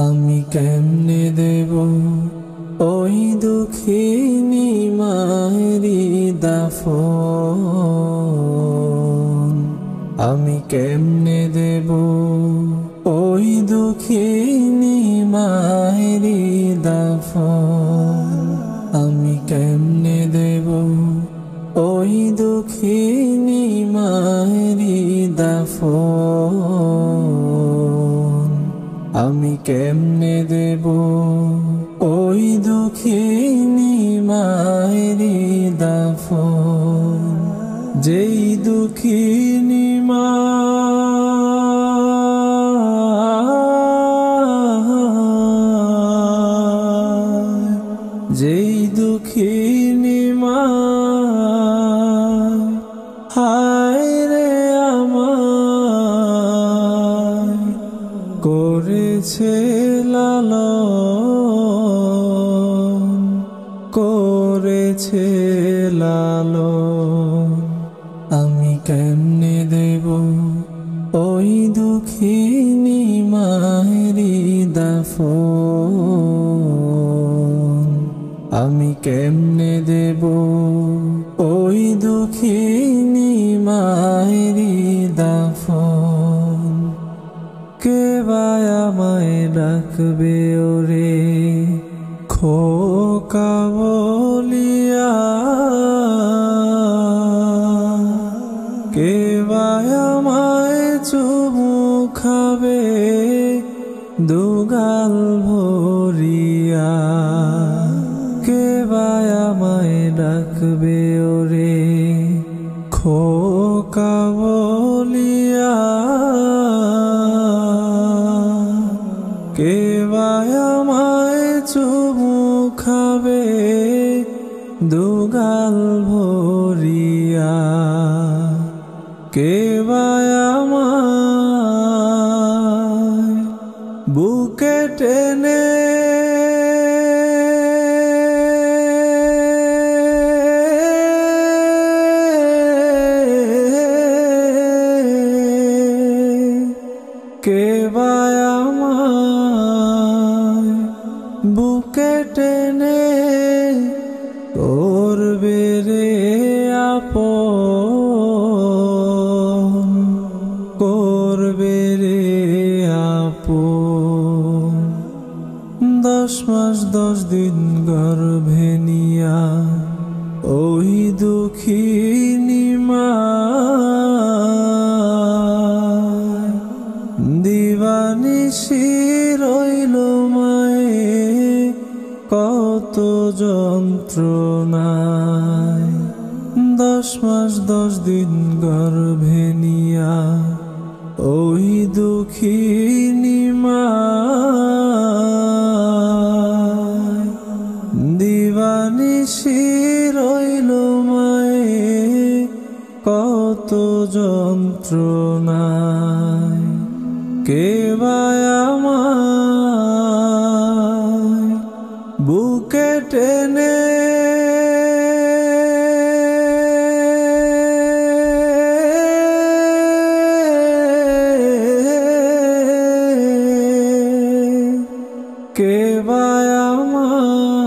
আমি কেমনে দেব ওই দুঃখিনী মায়েরি দাফন। আমি কেমনে দেব ওই দুঃখিনী মায়েরি দাফন। আমি কেমনে দেব ওই দুঃখিনী মায়েরি দাফন। আমি কেমনে দেব ওই দুঃখিনী মায়েরি দাফন। যেই দুঃখিনী মা যেই দুঃখিনী মা হায় রে আমায় করেছে লালন, করেছে লালন। আমি কেমনে দেব ওই দুঃখিনী মায়েরি দাফন। আমি কেমনে দেব ওই দুঃখিনী মায়েরি দাফন। কে বা আমায় ডাকবে ওরে খোকা বলিয়া, কে বা আমায় চুমু খাবে দুগাল ভরিয়া, কে বা আমায় ডাকবে ওরে খোকা বলিয়া, কে বা আমায় চুমু খাবে দুগাল ভরিয়া, কে বা আমায় বুকে টেনে কে বা আমায় বুকে টেনে করবে রে আপন, করবে রে আপন। 10 মাস 10 দিন গর্ভে নিয়া ওই দুঃখিনী মা দিবানিশি রইল মায়ে কত যন্ত্রণায়। 10 মাস 10 দিন গর্ভে নিয়া ওই দুঃখিনী মা দিবানিশি রইল মায়ে কত যন্ত্রণায়। কে বা আমায় বুকে টেনে কে বা আমায়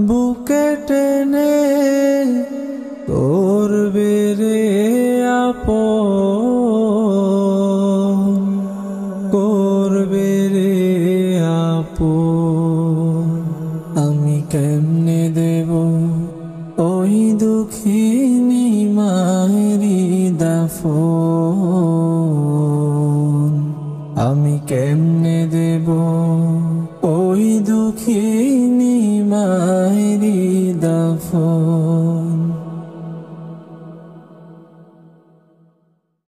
বুকে টেনে করবে রে আপন, করবে রে আপন। আমি কেমনে দেব ওই দুঃখিনী মায়েরি দাফন। আমি কেমনে দেব ওই দুঃখিনী মায়েরি দাফন।